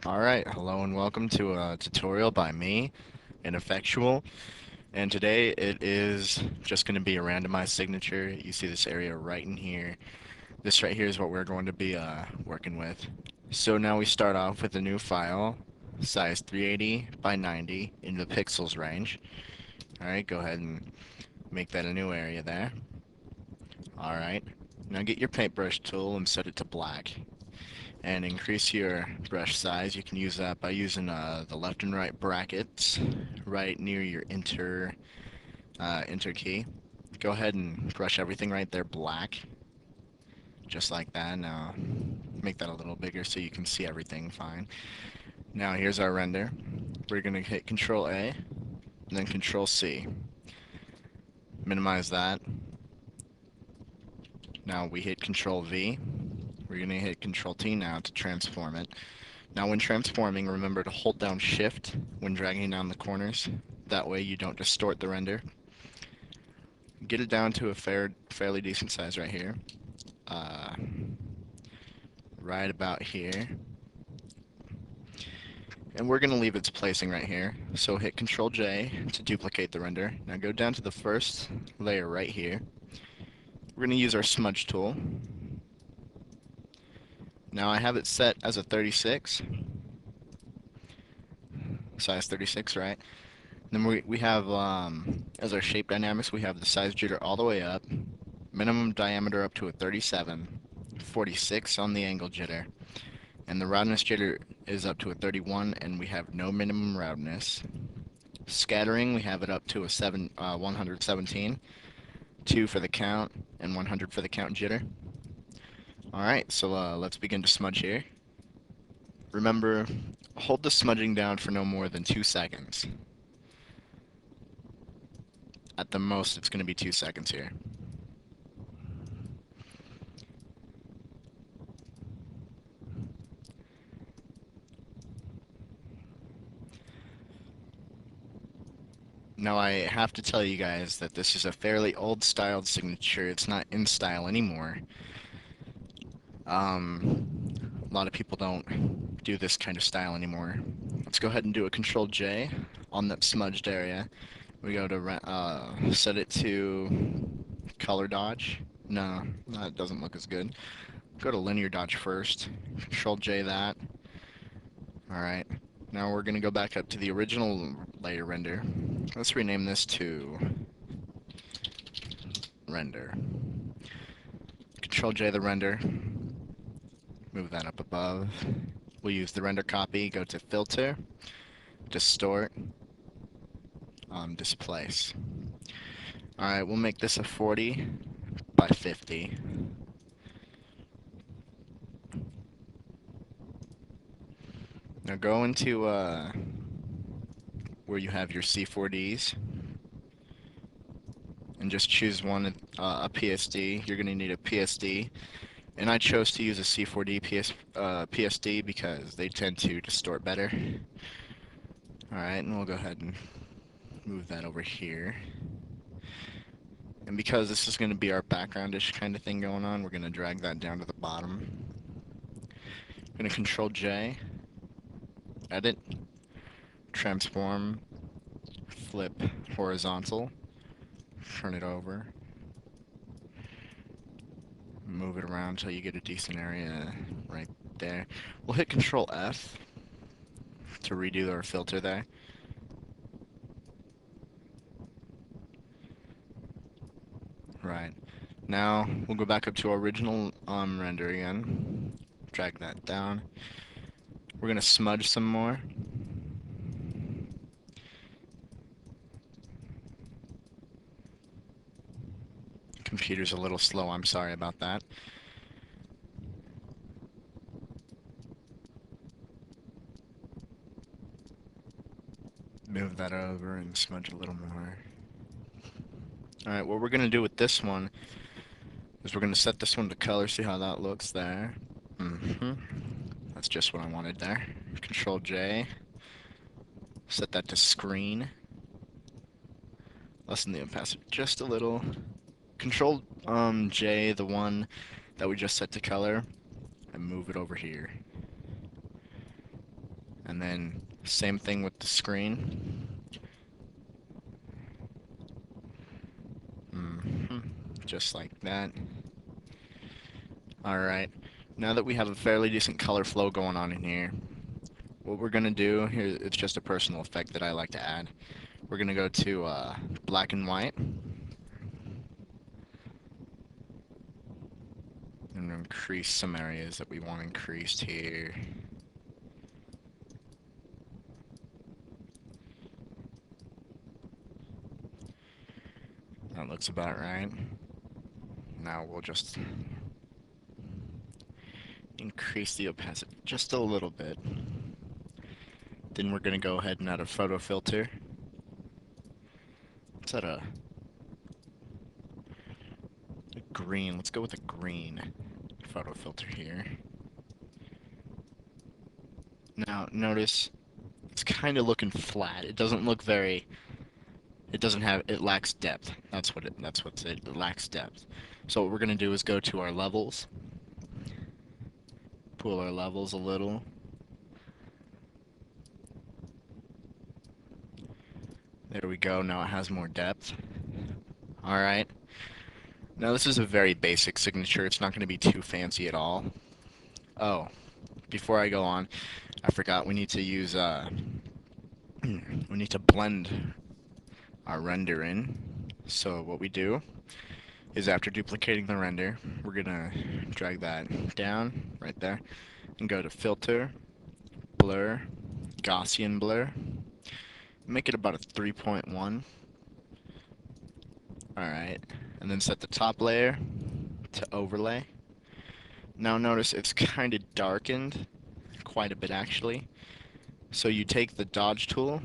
Alright, hello and welcome to a tutorial by me, Ineffectual. And today it is just going to be a randomized signature. You see this area right in here. This right here is what we're going to be working with. So now we start off with a new file, size 380 by 90 in the pixels range. Alright, go ahead and make that a new area there. Alright, now get your paintbrush tool and set it to black. And increase your brush size. You can use that by using the left and right brackets right near your enter key. Go ahead and brush everything right there black, just like that. Now make that a little bigger so you can see everything fine. Now here's our render. We're going to hit Control A and then Control C. Minimize that. Now we hit Control V. We're going to hit Control T now to transform it. Now when transforming, remember to hold down Shift when dragging down the corners. That way you don't distort the render. Get it down to a fairly decent size right here. Uh, right about here. And we're going to leave its placing right here. So hit Control J to duplicate the render. Now go down to the first layer right here. We're going to use our smudge tool. Now I have it set as a 36. Size 36, right? Then we have, as our shape dynamics, we have the size jitter all the way up, minimum diameter up to a 37, 46 on the angle jitter, and the roundness jitter is up to a 31, and we have no minimum roundness. Scattering, we have it up to a 117, 2 for the count, and 100 for the count jitter. Alright, so let's begin to smudge here. Remember, hold the smudging down for no more than 2 seconds. At the most, it's going to be 2 seconds here. Now, I have to tell you guys that this is a fairly old-styled signature. It's not in style anymore. A lot of people don't do this kind of style anymore. Let's go ahead and do a Control J on that smudged area. We go to set it to color dodge. No, that doesn't look as good. Go to linear dodge first. Control J that. Alright. Now we're going to go back up to the original layer render. Let's rename this to render. Control J the render. Move that up above. We'll use the render copy. Go to filter, distort, displace. Alright, we'll make this a 40 by 50. Now go into where you have your C4Ds and just choose one, a PSD. You're going to need a PSD. And I chose to use a C4D PSD because they tend to distort better. Alright, and we'll go ahead and move that over here. And because this is going to be our backgroundish kind of thing going on, we're going to drag that down to the bottom. I'm going to Control J, edit, transform, flip horizontal, turn it over, move it around until you get a decent area right there. We'll hit Control F to redo our filter there. Right. Now we'll go back up to our original render again. Drag that down. We're gonna smudge some more. Computer's a little slow, I'm sorry about that. Move that over and smudge a little more. Alright, what we're gonna do with this one is we're gonna set this one to color, see how that looks there. That's just what I wanted there. Control J. Set that to screen. Lessen the opacity just a little. Control J, the one that we just set to color, and move it over here. And then same thing with the screen. hmm Just like that. Alright, now that we have a fairly decent color flow going on in here, what we're going to do here, it's just a personal effect that I like to add. We're going to go to black and white and increase some areas that we want increased here. That looks about right. Now we'll just increase the opacity just a little bit. Then we're going to go ahead and add a photo filter. Let's add a green. Let's go with a green photo filter here. Now notice it's kind of looking flat. It doesn't look very. It lacks depth. That's what's it. It lacks depth. So what we're gonna do is go to our levels, pull our levels a little. There we go. Now it has more depth. All right. Now this is a very basic signature. It's not going to be too fancy at all. Oh, before I go on, I forgot we need to use we need to blend our render in. So what we do is after duplicating the render, we're gonna drag that down right there and go to Filter, Blur, Gaussian Blur. Make it about a 3.1. Alright, and then set the top layer to overlay. Now notice it's kind of darkened, quite a bit actually. So you take the dodge tool,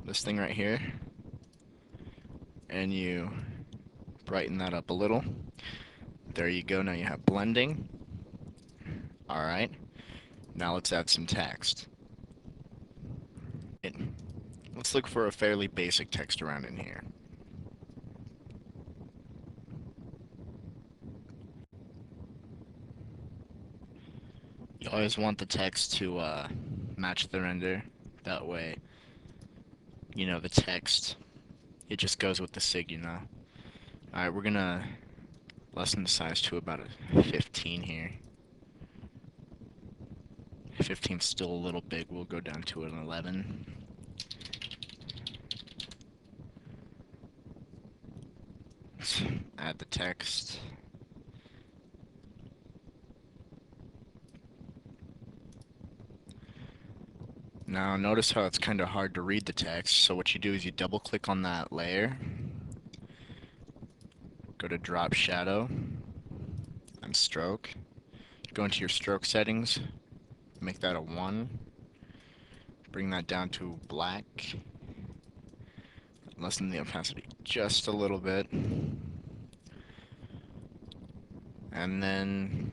this thing right here, and you brighten that up a little. There you go, now you have blending. Alright, now let's add some text. Let's look for a fairly basic text around in here. You always want the text to match the render. That way, you know, the text, it just goes with the sig, you know. Alright, we're gonna lessen the size to about a 15 here. 15's still a little big. We'll go down to an 11. Let's add the text. Now notice how it's kind of hard to read the text, so what you do is you double click on that layer, go to drop shadow and stroke, go into your stroke settings, make that a 1, bring that down to black, lessen the opacity just a little bit, and then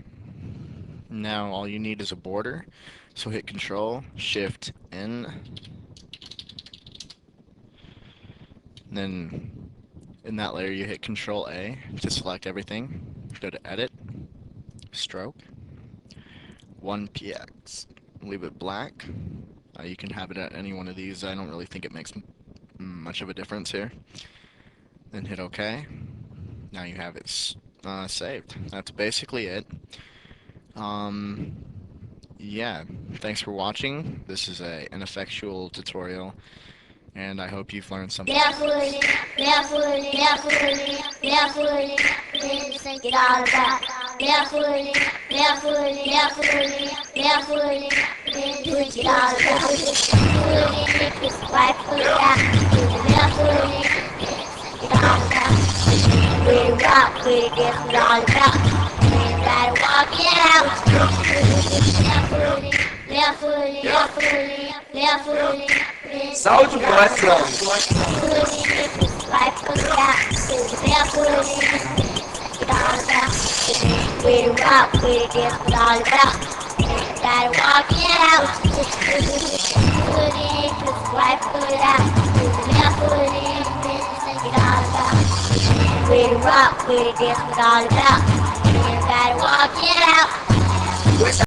now all you need is a border. So hit Control, Shift, N. Then in that layer you hit Control A to select everything. Go to Edit, Stroke, 1px. Leave it black. You can have it at any one of these. I don't really think it makes much of a difference here. Then hit OK. Now you have it saved. That's basically it. Yeah, thanks for watching. This is an ineffectual tutorial, and I hope you've learned something. Barefooted, barefooted, barefooted, barefooted, think it all about. Barefooted, barefooted, barefooted, barefooted, think it all about. Barefooted, it's white foot out. Barefooted, think it all about. We rock, we get it all about. Everybody walk it out. Barefooted, barefooted, barefooted, barefooted. Soldier boy song. Life goes out, barefooted, it's all about. We rock, we get it all about. Gotta walk it out. Barefooted, life goes out, barefooted, it's all about. We rock, we get it all about. Gotta walk it out.